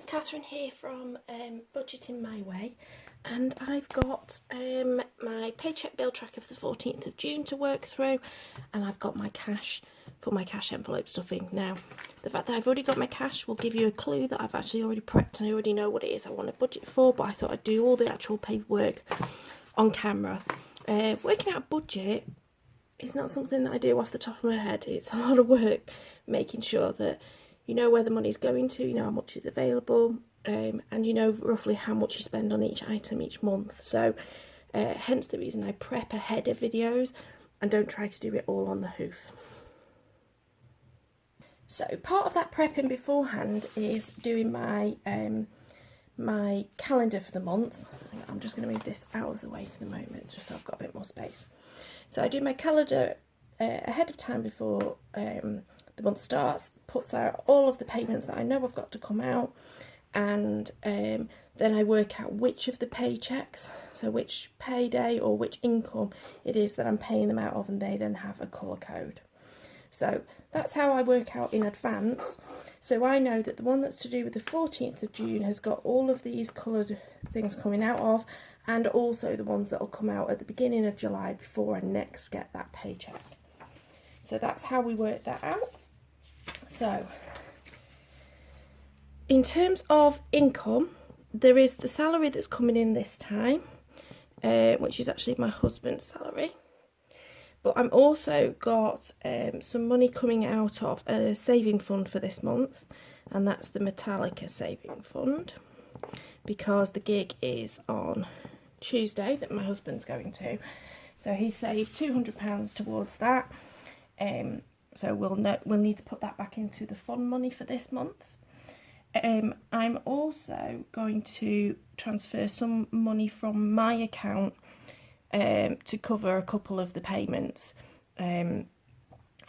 Catherine here from Budgeting My Way, and I've got my paycheck bill tracker for the 14th of June to work through, and I've got my cash for my cash envelope stuffing. Now, the fact that I've already got my cash will give you a clue that I've actually already prepped and I already know what it is I want to budget for, but I thought I'd do all the actual paperwork on camera. Working out a budget is not something that I do off the top of my head. It's a lot of work making sure that you know where the money's going to, you know how much is available, and you know roughly how much you spend on each item each month. So hence the reason I prep ahead of videos and don't try to do it all on the hoof. So part of that prepping beforehand is doing my my calendar for the month. I'm just going to move this out of the way for the moment just so I've got a bit more space. So I do my calendar ahead of time before the month starts, puts out all of the payments that I know I've got to come out, and then I work out which of the paychecks, so which payday or which income it is that I'm paying them out of, and they then have a colour code. So that's how I work out in advance. So I know that the one that's to do with the 14th of June has got all of these coloured things coming out of, and also the ones that will come out at the beginning of July before I next get that paycheck. So that's how we work that out. So in terms of income, there is the salary that's coming in this time, which is actually my husband's salary. But I'm also got some money coming out of a saving fund for this month, and that's the Metallica saving fund, because the gig is on Tuesday that my husband's going to. So he saved £200 towards that. So we'll need to put that back into the fund money for this month. I'm also going to transfer some money from my account to cover a couple of the payments,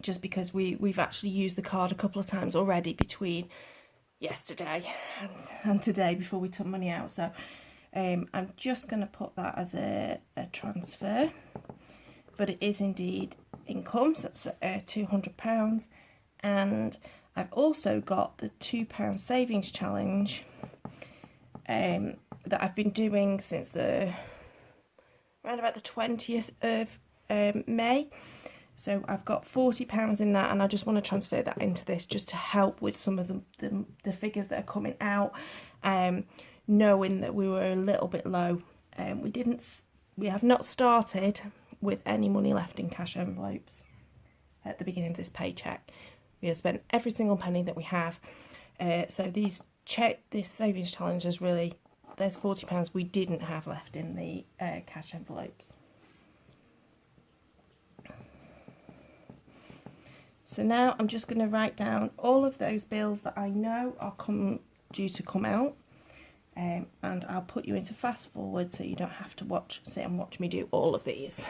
just because we've actually used the card a couple of times already between yesterday and today before we took money out. So I'm just going to put that as a transfer, but it is indeed income, so it's £200. And I've also got the £2 savings challenge that I've been doing since around about the 20th of May. So I've got £40 in that, and I just want to transfer that into this just to help with some of the figures that are coming out, knowing that we were a little bit low. We have not started with any money left in cash envelopes at the beginning of this paycheck. We have spent every single penny that we have. So this savings challenge is really, there's £40 we didn't have left in the cash envelopes. So now I'm just going to write down all of those bills that I know are due to come out, and I'll put you into fast forward so you don't have to sit and watch me do all of these.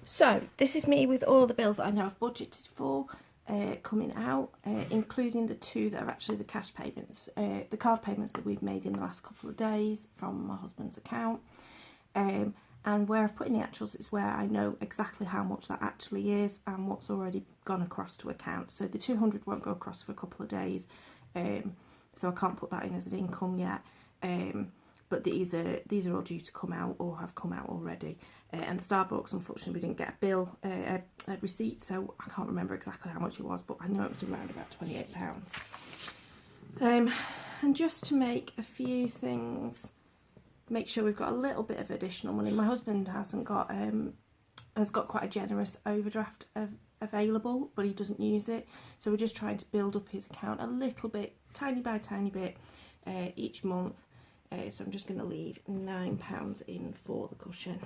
So this is me with all of the bills that I know I've budgeted for coming out, including the two that are actually the cash payments, the card payments that we've made in the last couple of days from my husband's account. And where I've put in the actuals is where I know exactly how much that actually is and what's already gone across to account. So the 200 won't go across for a couple of days, so I can't put that in as an income yet. But these are all due to come out or have come out already. And the Starbucks, unfortunately, we didn't get a bill, a receipt, so I can't remember exactly how much it was, but I know it was around about £28. And just to make a few things, make sure we've got a little bit of additional money. My husband has got quite a generous overdraft available, but he doesn't use it. So we're just trying to build up his account a little bit, tiny by tiny bit, each month. So I'm just going to leave £9 in for the cushion,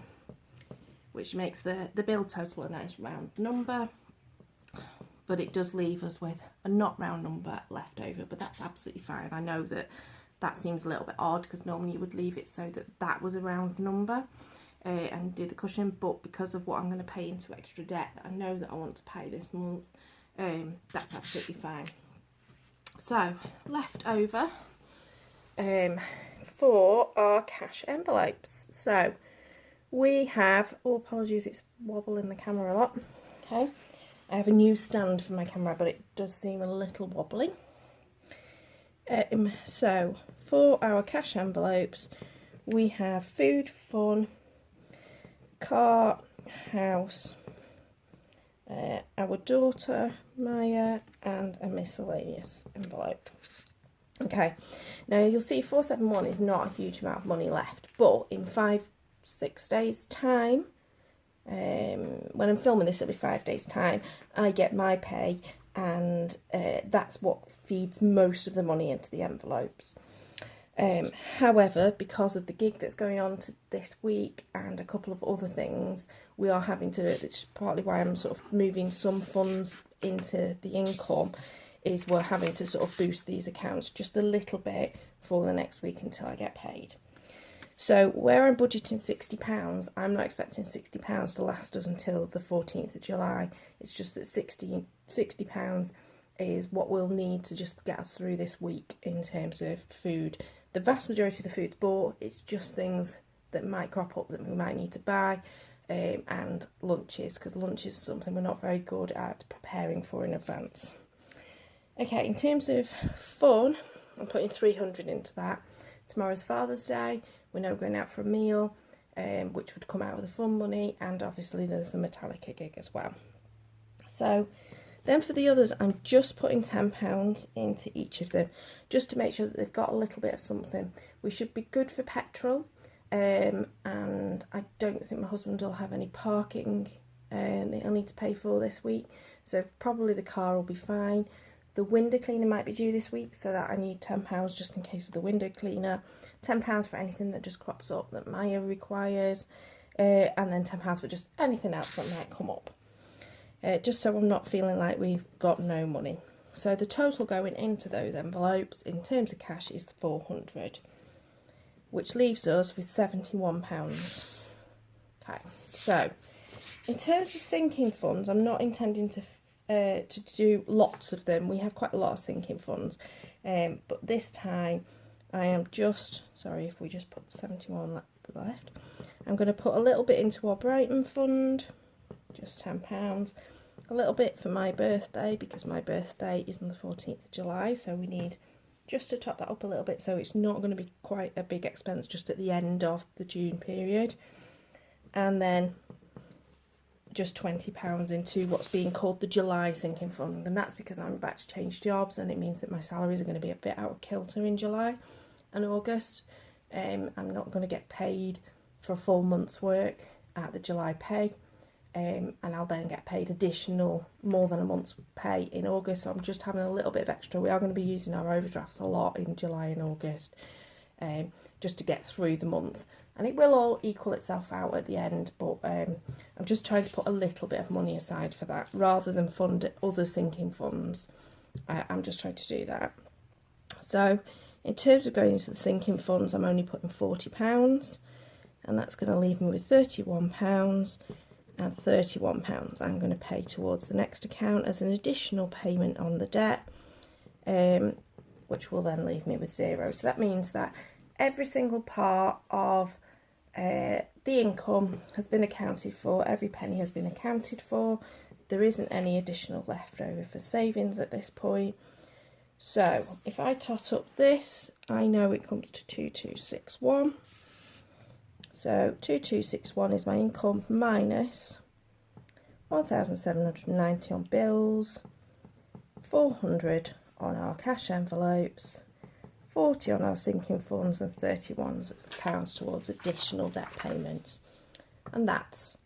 which makes the bill total a nice round number, but it does leave us with a not round number left over, but that's absolutely fine. I know that that seems a little bit odd, because normally you would leave it so that that was a round number and do the cushion, but because of what I'm going to pay into extra debt that I know that I want to pay this month, that's absolutely fine. So left over for our cash envelopes. So we have, oh apologies, it's wobbling the camera a lot. Okay, I have a new stand for my camera, but it does seem a little wobbly. So for our cash envelopes, we have food, fun, car, house, our daughter Maya, and a miscellaneous envelope. Okay, now you'll see 471 is not a huge amount of money left, but in 5-6 days time, when I'm filming this it'll be 5 days time, I get my pay, and that's what feeds most of the money into the envelopes. However, because of the gig that's going on this week and a couple of other things, we are having to, it's partly why I'm sort of moving some funds into the income, is we're having to sort of boost these accounts just a little bit for the next week until I get paid. So where I'm budgeting £60, I'm not expecting £60 to last us until the 14th of July. It's just that £60 is what we'll need to just get us through this week in terms of food. The vast majority of the food's bought, it's just things that might crop up that we might need to buy, and lunches, because lunch is something we're not very good at preparing for in advance. Okay, in terms of fun, I'm putting 300 into that. Tomorrow's Father's Day, we know we're going out for a meal, which would come out of the fun money, and obviously there's the Metallica gig as well. So then for the others, I'm just putting £10 into each of them, just to make sure that they've got a little bit of something. We should be good for petrol, and I don't think my husband will have any parking that he'll need to pay for this week, so probably the car will be fine. The window cleaner might be due this week, so that I need £10 just in case of the window cleaner, £10 for anything that just crops up that Maya requires, and then £10 for just anything else that might come up. Just so I'm not feeling like we've got no money. So the total going into those envelopes in terms of cash is 400, which leaves us with £71. Okay, so in terms of sinking funds, I'm not intending to do lots of them. We have quite a lot of sinking funds, but this time I am just, sorry if we just put 71 left, I'm going to put a little bit into our Brighton fund, just £10, a little bit for my birthday, because my birthday is on the 14th of July, so we need just to top that up a little bit, so it's not going to be quite a big expense just at the end of the June period. And then just £20 into what's being called the July sinking fund, and that's because I'm about to change jobs, and it means that my salaries are going to be a bit out of kilter in July and August. I'm not going to get paid for a full month's work at the July pay, and I'll then get paid additional more than a month's pay in August, so I'm just having a little bit of extra. We are going to be using our overdrafts a lot in July and August, just to get through the month, and it will all equal itself out at the end, but I'm just trying to put a little bit of money aside for that rather than fund other sinking funds. I'm just trying to do that. So in terms of going into the sinking funds, I'm only putting £40, and that's going to leave me with £31, and £31 I'm going to pay towards the next account as an additional payment on the debt, which will then leave me with £0. So that means that every single part of the income has been accounted for, every penny has been accounted for. There isn't any additional left over for savings at this point. So if I tot up this, I know it comes to 2261. So 2261 is my income minus 1,790 on bills, 400 on our cash envelopes, 40 on our sinking funds, and £31 towards additional debt payments. And that's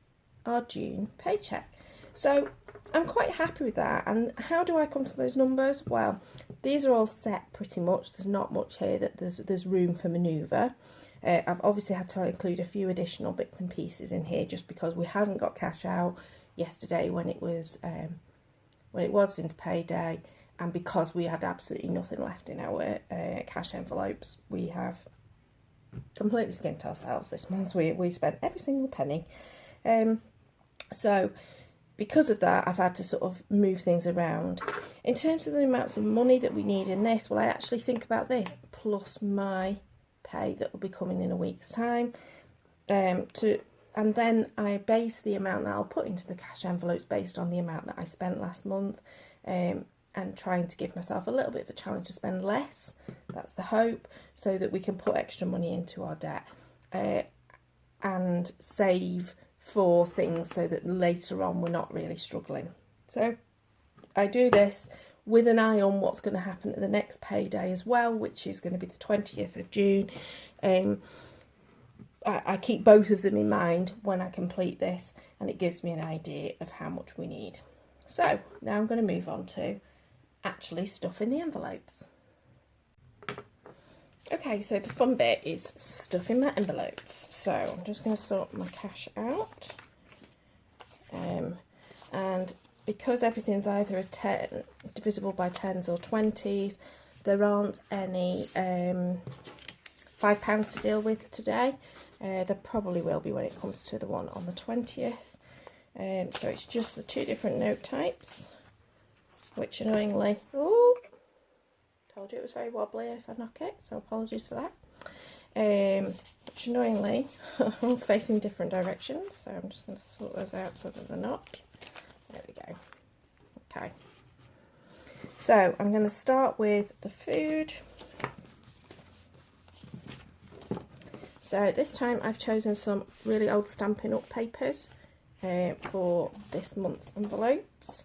our June paycheck. So I'm quite happy with that. And how do I come to those numbers? Well, these are all set pretty much. There's not much here that there's room for manoeuvre. I've obviously had to include a few additional bits and pieces in here just because we hadn't got cash out yesterday when it was Vin's payday, and because we had absolutely nothing left in our cash envelopes, we have completely skint ourselves this month. We spent every single penny. So because of that, I've had to sort of move things around. In terms of the amounts of money that we need in this, well, I actually think about this plus my pay that will be coming in a week's time. And then I base the amount that I'll put into the cash envelopes based on the amount that I spent last month, and trying to give myself a little bit of a challenge to spend less. That's the hope, so that we can put extra money into our debt and save for things so that later on we're not really struggling. So I do this with an eye on what's going to happen at the next payday as well, which is going to be the 20th of June. I keep both of them in mind when I complete this, and it gives me an idea of how much we need. So now I'm going to move on to actually stuffing the envelopes. Okay, so the fun bit is stuffing my envelopes. So I'm just going to sort my cash out. And because everything's either a 10, divisible by 10s or 20s, there aren't any £5 to deal with today. There probably will be when it comes to the one on the 20th. So it's just the two different note types, which annoyingly, oh, told you it was very wobbly if I knock it, so apologies for that. Which annoyingly are all facing different directions, so I'm just going to sort those out so that they're not. There we go. Okay. So I'm going to start with the food. So this time I've chosen some really old Stampin' Up papers for this month's envelopes.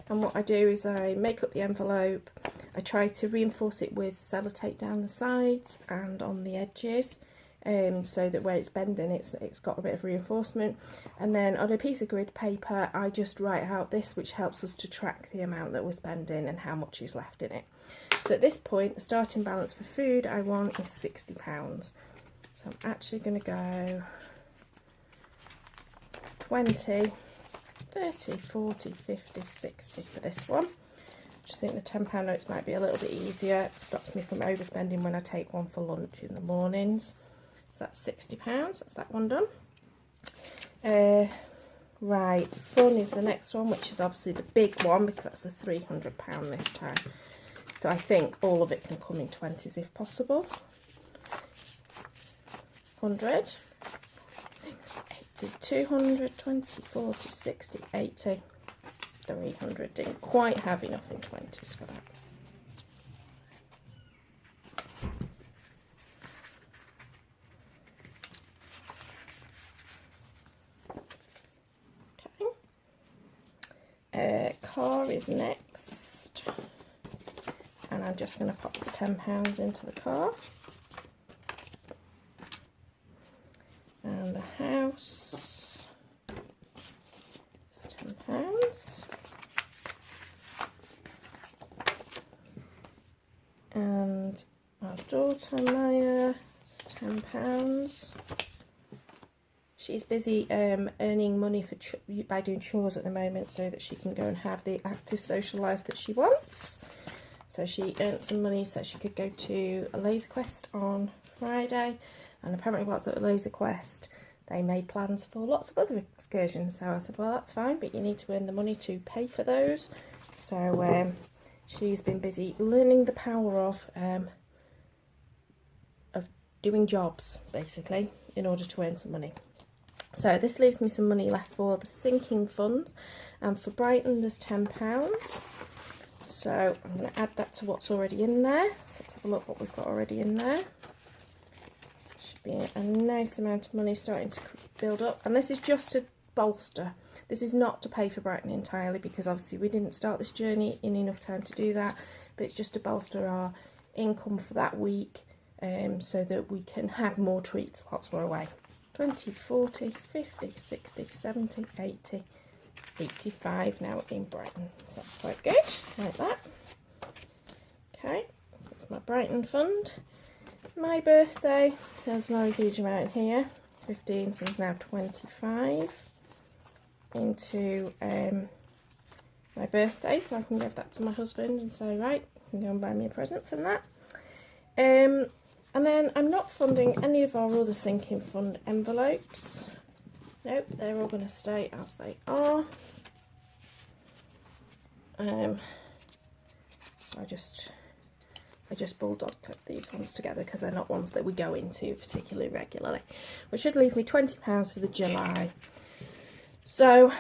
And what I do is I make up the envelope. I try to reinforce it with sellotape down the sides and on the edges, so that where it's bending it's got a bit of reinforcement. And then on a piece of grid paper I just write out this, which helps us to track the amount that we're spending and how much is left in it. So at this point the starting balance for food I want is £60. So I'm actually going to go 20, 30, 40, 50, 60 for this one. I just think the £10 notes might be a little bit easier. It stops me from overspending when I take one for lunch in the mornings. So that's £60, that's that one done. Right, fun is the next one, which is obviously the big one because that's the £300 this time. So I think all of it can come in 20s if possible. 100, 80, 200, 20, 40, 60, 80, 300. Didn't quite have enough in 20s for that. Okay. Car is next. And I'm just going to pop the £10 into the car. And the house is £10. And our daughter Maya is £10. She's busy earning money for by doing chores at the moment so that she can go and have the active social life that she wants. So she earned some money so she could go to a laser quest on Friday. And apparently whilst at Laser Quest, they made plans for lots of other excursions. So I said, well, that's fine, but you need to earn the money to pay for those. So she's been busy learning the power of doing jobs, basically, in order to earn some money. So this leaves me some money left for the sinking funds. And for Brighton, there's £10. So I'm going to add that to what's already in there. So let's have a look what we've got already in there. Be a nice amount of money starting to build up, and this is just to bolster. This is not to pay for Brighton entirely because obviously we didn't start this journey in enough time to do that, but it's just to bolster our income for that week, so that we can have more treats whilst we're away. 20, 40, 50, 60, 70, 80, 85 now in Brighton, so that's quite good, like that. Okay, that's my Brighton fund. My birthday, there's not a huge amount in here, 15, so it's now 25, into my birthday, so I can give that to my husband and say, right, you can go and buy me a present from that. And then I'm not funding any of our other sinking fund envelopes. Nope, they're all going to stay as they are. So I just bulldog clip these ones together because they're not ones that we go into particularly regularly, which should leave me £20 for the July. So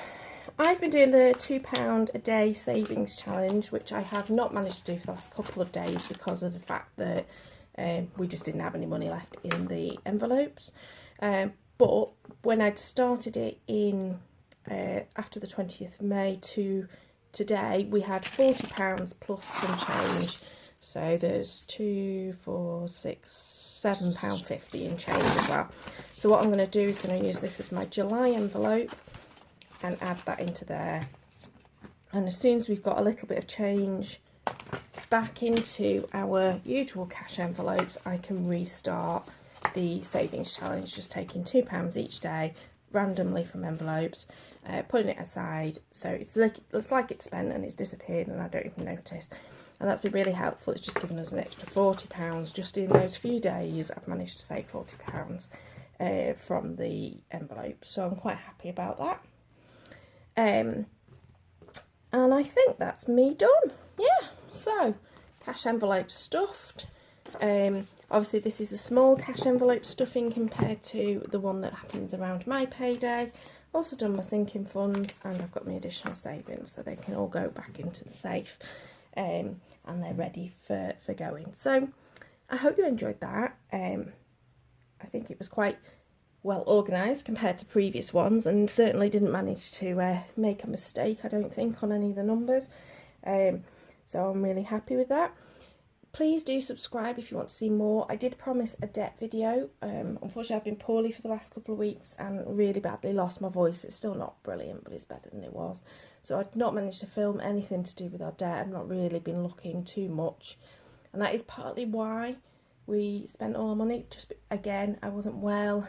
I've been doing the £2 a day savings challenge, which I have not managed to do for the last couple of days because of the fact that we just didn't have any money left in the envelopes. But when I'd started it in after the 20th of May to today, we had £40 plus some change. So there's £2, £4, £6, £7.50 in change as well. So what I'm going to do is going to use this as my July envelope and add that into there. And as soon as we've got a little bit of change back into our usual cash envelopes, I can restart the savings challenge, just taking £2 each day randomly from envelopes, putting it aside so it's like it's spent and it's disappeared and I don't even notice. And that's been really helpful. It's just given us an extra £40 just in those few days. I've managed to save £40 from the envelope, so I'm quite happy about that. And I think that's me done. Yeah, so cash envelope stuffed. Obviously this is a small cash envelope stuffing compared to the one that happens around my payday. Also done my sinking funds, and I've got my additional savings so they can all go back into the safe. And they're ready for going. So I hope you enjoyed that. I think it was quite well organised compared to previous ones, and certainly didn't manage to make a mistake, I don't think, on any of the numbers. So I'm really happy with that. Please do subscribe if you want to see more. I did promise a debt video. Unfortunately, I've been poorly for the last couple of weeks and really badly lost my voice. It's still not brilliant, but it's better than it was. So I've not managed to film anything to do with our debt. I've not really been looking too much. And that is partly why we spent all our money. Just, again, I wasn't well.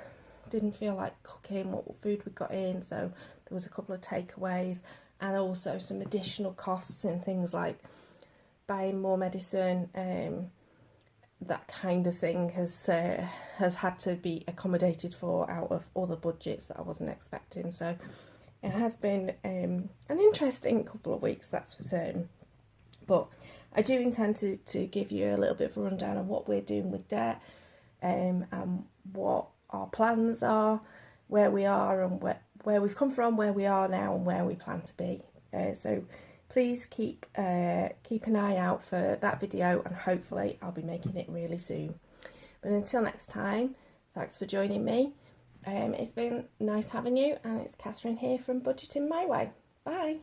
Didn't feel like cooking what food we got in. So there was a couple of takeaways. And also some additional costs in things like buying more medicine, that kind of thing has had to be accommodated for out of other budgets that I wasn't expecting. So it has been an interesting couple of weeks, that's for certain. But I do intend to give you a little bit of a rundown on what we're doing with debt, and what our plans are, where we are and where we've come from, where we are now and where we plan to be. So please keep an eye out for that video, and hopefully I'll be making it really soon. But until next time, thanks for joining me. It's been nice having you, and it's Catherine here from Budgeting My Way. Bye.